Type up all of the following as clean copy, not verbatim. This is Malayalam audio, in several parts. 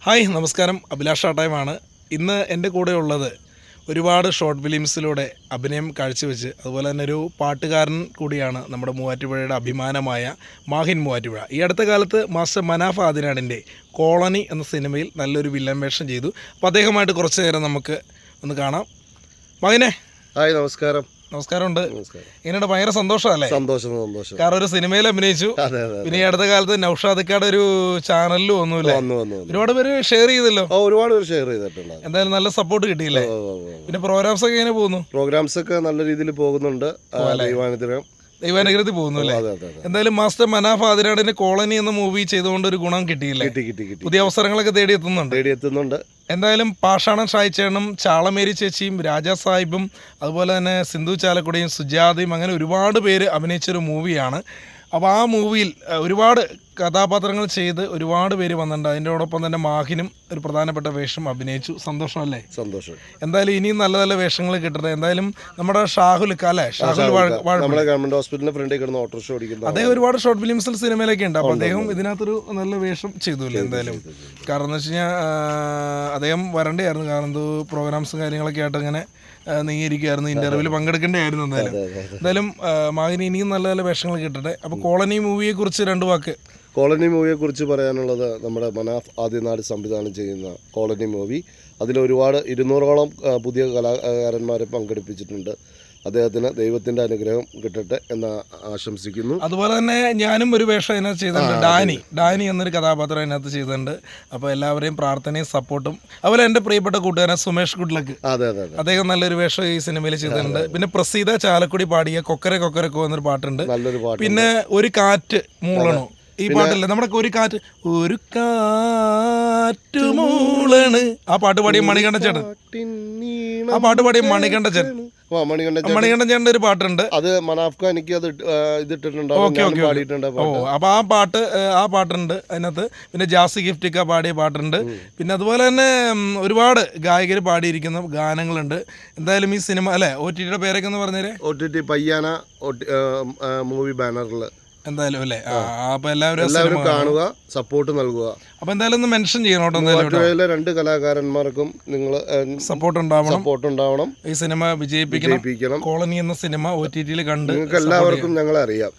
ഹായ് നമസ്കാരം, അഭിലാഷ് ആട്ടയമാണ്. ഇന്ന് എൻ്റെ കൂടെ ഉള്ളത് ഒരുപാട് ഷോർട്ട് ഫിലിംസിലൂടെ അഭിനയം കാഴ്ചവെച്ച് അതുപോലെ തന്നെ ഒരു പാട്ടുകാരൻ കൂടിയാണ് നമ്മുടെ മൂവാറ്റുപുഴയുടെ അഭിമാനമായ മാഹിൻ മൂവാറ്റുപുഴ. ഈ അടുത്ത കാലത്ത് മാസ്റ്റർ മനാഫ് ആദിനാടിൻ്റെ കോളനി എന്ന സിനിമയിൽ നല്ലൊരു വില്ലൻ വേഷം ചെയ്തു. അപ്പോൾ അദ്ദേഹമായിട്ട് കുറച്ച് നേരം നമുക്ക് ഒന്ന് കാണാം. മാഹിനെ, ഹായ്, നമസ്കാരം. നമസ്കാരമുണ്ട്. ഇങ്ങനെ ഭയങ്കര സന്തോഷമല്ലേ? സന്തോഷം. കാരണം ഒരു സിനിമയിൽ അഭിനയിച്ചു. പിന്നെ ഈ അടുത്ത കാലത്ത് നൗഷാദിക്കാട് ഒരു ചാനലിലും ഒന്നുമില്ല, ഒരുപാട് പേര് ഷെയർ ചെയ്തല്ലോ. ഒരുപാട് പേര് ഷെയർ ചെയ്തിട്ടുണ്ട്. എന്തായാലും നല്ല സപ്പോർട്ട് കിട്ടിയില്ലേ? പിന്നെ പ്രോഗ്രാംസ് ഒക്കെ എങ്ങനെ പോകുന്നു? പ്രോഗ്രാംസ് ഒക്കെ നല്ല രീതിയിൽ പോകുന്നുണ്ട്. ദൈവാനുഗ്രഹത്തിൽ പോകുന്നു അല്ലേ? എന്തായാലും മാസ്റ്റർ മനാഫ് ആദിനാടിന്റെ കോളനി എന്ന മൂവി ചെയ്തുകൊണ്ട് ഒരു ഗുണം കിട്ടിയില്ലേ? പുതിയ അവസരങ്ങളൊക്കെ തേടിയെത്തുന്നുണ്ട്. എന്തായാലും പാഷാണൻ ഷായിച്ചേണും ചാളമേരി ചേച്ചിയും രാജാ സാഹിബും അതുപോലെ തന്നെ സിന്ധു ചാലക്കുടിയും സുജാതയും അങ്ങനെ ഒരുപാട് പേര് അഭിനയിച്ചൊരു മൂവിയാണ്. അപ്പോൾ ആ മൂവിയിൽ ഒരുപാട് കഥാപാത്രങ്ങൾ ചെയ്ത് ഒരുപാട് പേര് വന്നിട്ടുണ്ട്. അതിൻ്റെയോടൊപ്പം തന്നെ മാഹിനും ഒരു പ്രധാനപ്പെട്ട വേഷം അഭിനയിച്ചു. സന്തോഷമല്ലേ? സന്തോഷം. എന്തായാലും ഇനിയും നല്ല നല്ല വേഷങ്ങൾ കിട്ടട്ടെ. എന്തായാലും നമ്മുടെ ഷാഹുൽ ഗവൺമെന്റ് ഹോസ്പിറ്റലിന്റെ ഫ്രണ്ടിൽ കിടന്ന് ഓട്ടോറിക്ഷ ഓടിക്കുന്നു. അദ്ദേഹം ഒരുപാട് ഷോർട്ട് ഫിലിംസിൽ സിനിമയിലൊക്കെ ഉണ്ട്. അപ്പോൾ അദ്ദേഹം ഇതിനകത്തൊരു നല്ല വേഷം ചെയ്തില്ലേ? എന്തായാലും കാരണം എന്ന് വെച്ച് കഴിഞ്ഞാൽ അദ്ദേഹം വരണ്ടായിരുന്നു. കാരണം എന്തോ പ്രോഗ്രാംസും കാര്യങ്ങളൊക്കെ ആയിട്ട് അങ്ങനെ നീങ്ങിയിരിക്കുമായിരുന്നു. ഇന്റർവ്യൂവിൽ പങ്കെടുക്കേണ്ടതായിരുന്നു. എന്തായാലും മാഹിനി ഇനിയും നല്ല നല്ല വേഷങ്ങൾ കിട്ടട്ടെ. അപ്പോൾ കോളനി മൂവിയെ കുറിച്ച് രണ്ട് വാക്ക്. കോളനി മൂവിയെ കുറിച്ച് പറയാനുള്ളത്, നമ്മുടെ മനാഫ് ആദിനാട് സംവിധാനം ചെയ്യുന്ന കോളനി മൂവി, അതിൽ ഒരുപാട് 200ഓളം പുതിയ കലാകാരന്മാരെ പങ്കെടുപ്പിച്ചിട്ടുണ്ട്. അദ്ദേഹത്തിന് ദൈവത്തിന്റെ അനുഗ്രഹം കിട്ടട്ടെ എന്ന് ആശംസിക്കുന്നു. അതുപോലെ തന്നെ ഞാനും ഒരു വേഷം അതിനകത്ത് ചെയ്തിട്ടുണ്ട്. ഡാനി എന്നൊരു കഥാപാത്രം അതിനകത്ത് ചെയ്തിട്ടുണ്ട്. അപ്പോൾ എല്ലാവരെയും പ്രാർത്ഥനയും സപ്പോർട്ടും, അതുപോലെ എൻ്റെ പ്രിയപ്പെട്ട കൂട്ടുകാരൻ സുമേഷ് ഗുഡ്ലക്ക്, അദ്ദേഹം നല്ലൊരു വേഷം ഈ സിനിമയിൽ ചെയ്തിട്ടുണ്ട്. പിന്നെ പ്രസീത ചാലക്കുടി പാടിയ കൊക്കരെ കൊക്കരക്കോ എന്നൊരു പാട്ടുണ്ട്. പിന്നെ ഒരു കാറ്റ് മൂളണോ, ഈ പാട്ടല്ലേ നമ്മുടെ ഒരു കാറ്റ് മൂളണ്, ആ പാട്ട് പാടിയ മണികണ്ഠൻ ചേട്ടൻ. ആ പാട്ട് പാടിയ മണികണ്ഠൻ ചേട്ടൻ്റെ ഒരു പാട്ടുണ്ട്. അത് മനാഫ്ക എനിക്ക് അത് ഇതിട്ടിട്ടുണ്ട്. അപ്പൊ ആ പാട്ടുണ്ട് അതിനകത്ത്. പിന്നെ ജാസി ഗിഫ്റ്റിക്ക പാടിയ പാട്ടുണ്ട്. പിന്നെ അതുപോലെ തന്നെ ഒരുപാട് ഗായകർ പാടിയിരിക്കുന്ന ഗാനങ്ങളുണ്ട്. എന്തായാലും ഈ സിനിമ അല്ലെ, OTTയുടെ പേരൊക്കെ ഒന്ന് പറഞ്ഞേരെ. OTT പയ്യാന മൂവി ബാനറിൽ എന്തായാലും അല്ലേ? അപ്പൊ എല്ലാവരും കാണുക, സപ്പോർട്ട് നൽകുക. അപ്പൊ എന്തായാലും ഒന്ന് മെൻഷൻ ചെയ്യണം. 2 കലാകാരന്മാർക്കും നിങ്ങൾ സപ്പോർട്ട് ഉണ്ടാവണം. ഈ സിനിമ വിജയിപ്പിക്കണം. കോളനി എന്ന സിനിമ OTTയിൽ കണ്ട് നിങ്ങൾക്ക് എല്ലാവർക്കും ഞങ്ങളെ അറിയാം.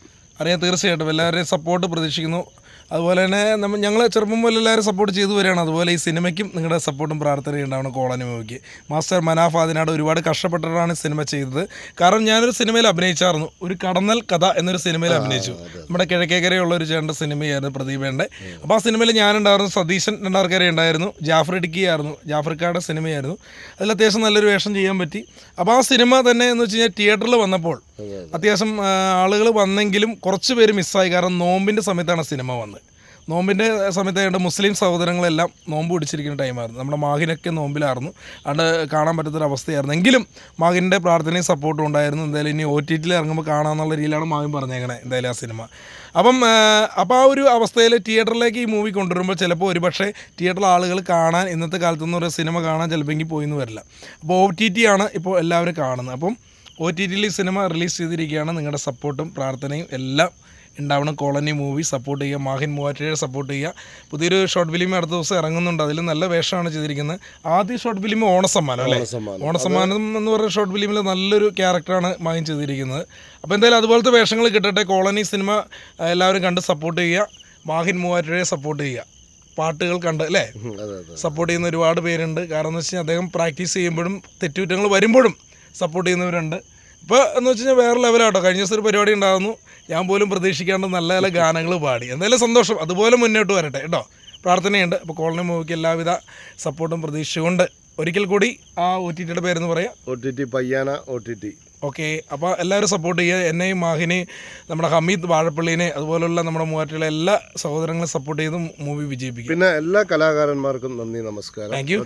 തീർച്ചയായിട്ടും എല്ലാവരുടെയും സപ്പോർട്ട് പ്രതീക്ഷിക്കുന്നു. അതുപോലെ തന്നെ ഞങ്ങൾ ചെറുപ്പം പോലെ എല്ലാവരും സപ്പോർട്ട് ചെയ്തു വരികയാണ്. അതുപോലെ ഈ സിനിമയ്ക്കും നിങ്ങളുടെ സപ്പോർട്ടും പ്രാർത്ഥനയും ഉണ്ടാവണം. കോളനി മൂവിക്ക് മാസ്റ്റർ മനാഫ് ആദിനാട് ഒരുപാട് കഷ്ടപ്പെട്ടിട്ടാണ് സിനിമ ചെയ്തത്. കാരണം ഞാനൊരു സിനിമയിൽ അഭിനയിച്ചായിരുന്നു, ഒരു കടന്നൽ കഥ എന്നൊരു സിനിമയിൽ അഭിനയിച്ചു. നമ്മുടെ കിഴക്കേക്കരയുള്ള ഒരു ചേട്ടൻ്റെ സിനിമയായിരുന്നു, പ്രദീപേൻ്റെ. അപ്പോൾ ആ സിനിമയിൽ ഞാനുണ്ടായിരുന്നു, സതീശൻ രണ്ടാർക്കര ഉണ്ടായിരുന്നു, ജാഫർ ഇടുക്കി ആയിരുന്നു, ജാഫർക്കാരുടെ സിനിമയായിരുന്നു. അതിൽ അത്യാവശ്യം നല്ലൊരു വേഷം ചെയ്യാൻ പറ്റി. അപ്പോൾ ആ സിനിമ തന്നെ എന്ന് വെച്ച് കഴിഞ്ഞാൽ തിയേറ്ററിൽ വന്നപ്പോൾ അത്യാവശ്യം ആളുകൾ വന്നെങ്കിലും കുറച്ച് പേര് മിസ്സായി. കാരണം നോമ്പിൻ്റെ സമയത്താണ് സിനിമ വന്നത്. നോമ്പിൻ്റെ സമയത്തായിട്ട് മുസ്ലിം സഹോദരങ്ങളെല്ലാം നോമ്പ് പിടിച്ചിരിക്കുന്ന ടൈമായിരുന്നു. നമ്മുടെ മാഹിനൊക്കെ നോമ്പിലായിരുന്നു, അത് കാണാൻ പറ്റാത്തൊരവസ്ഥയായിരുന്നു. എങ്കിലും മാഹിൻ്റെ പ്രാർത്ഥനയും സപ്പോർട്ടും ഉണ്ടായിരുന്നു. എന്തായാലും ഇനി OTTയിൽ ഇറങ്ങുമ്പോൾ കാണാമെന്നുള്ള രീതിയിലാണ് മാഹിൻ പറഞ്ഞേക്കണേ എന്തായാലും ആ സിനിമ. അപ്പോൾ ആ ഒരു അവസ്ഥയിൽ തിയേറ്ററിലേക്ക് ഈ മൂവി കൊണ്ടുവരുമ്പോൾ ചിലപ്പോൾ ഒരുപക്ഷെ തിയേറ്ററിൽ ആളുകൾ കാണാൻ ഇന്നത്തെ കാലത്തൊന്നും ഒരു സിനിമ കാണാൻ ചിലപ്പോൾ പോയിന്ന് വരില്ല. അപ്പോൾ OTT ആണ് ഇപ്പോൾ എല്ലാവരും കാണുന്നത്. അപ്പം OTTയിൽ ഈ സിനിമ റിലീസ് ചെയ്തിരിക്കുകയാണ്. നിങ്ങളുടെ സപ്പോർട്ടും പ്രാർത്ഥനയും എല്ലാം ഉണ്ടാവണം. കോളനി മൂവി സപ്പോർട്ട് ചെയ്യുക, മാഹിൻ മൂവാറ്റുപുഴയെ സപ്പോർട്ട് ചെയ്യുക. പുതിയൊരു ഷോർട്ട് ഫിലിം അടുത്ത ദിവസം ഇറങ്ങുന്നുണ്ട്, അതിൽ നല്ല വേഷമാണ് ചെയ്തിരിക്കുന്നത്. ആദ്യ ഷോർട്ട് ഫിലിം ഓണസമ്മാനം അല്ലേ? ഓണസമ്മാനം എന്ന് പറയുന്ന ഷോർട്ട് ഫിലിമിൽ നല്ലൊരു ക്യാരക്ടറാണ് മാഹിൻ ചെയ്തിരിക്കുന്നത്. അപ്പോൾ എന്തായാലും അതുപോലത്തെ വേഷങ്ങൾ കിട്ടട്ടെ. കോളനി സിനിമ എല്ലാവരും കണ്ട് സപ്പോർട്ട് ചെയ്യുക. മാഹിൻ മൂവാറ്റുപുഴയെ സപ്പോർട്ട് ചെയ്യുക. പാട്ടുകൾ കണ്ട് അല്ലേ സപ്പോർട്ട് ചെയ്യുന്ന ഒരുപാട് പേരുണ്ട്. കാരണം എന്ന് വെച്ച് കഴിഞ്ഞാൽ അദ്ദേഹം പ്രാക്ടീസ് ചെയ്യുമ്പോഴും തെറ്റുകുറ്റങ്ങൾ വരുമ്പോഴും സപ്പോർട്ട് ചെയ്യുന്നവരുണ്ട്. ഇപ്പോൾ എന്ന് വെച്ച് കഴിഞ്ഞാൽ വേറെ ലെവലാട്ടോ. കഴിഞ്ഞ ദിവസം ഒരു പരിപാടി ഉണ്ടാകുന്നു, ഞാൻ പോലും പ്രതീക്ഷിക്കാണ്ട് നല്ല നല്ല ഗാനങ്ങൾ പാടി. എന്തായാലും സന്തോഷം. അതുപോലെ മുന്നോട്ട് വരട്ടെ കേട്ടോ, പ്രാർത്ഥനയുണ്ട്. അപ്പോൾ കോളനി മൂവിക്ക് എല്ലാവിധ സപ്പോർട്ടും പ്രതീക്ഷിച്ചുകൊണ്ട് ഒരിക്കൽ കൂടി ആ OTTയുടെ പേരെന്ന് പറയാം, OTT പയ്യാന OTT. ഓക്കെ. അപ്പോൾ എല്ലാവരും സപ്പോർട്ട് ചെയ്യുക. എന്നെയും മാഹിനെ, നമ്മുടെ ഹമീദ് വാഴപ്പള്ളിനെ, അതുപോലുള്ള നമ്മുടെ മൂവാറ്റുള്ള എല്ലാ സഹോദരങ്ങളെ സപ്പോർട്ട് ചെയ്ത് മൂവി വിജയിപ്പിക്കും. പിന്നെ എല്ലാ കലാകാരന്മാർക്കും നന്ദി, നമസ്കാരം. Thank you.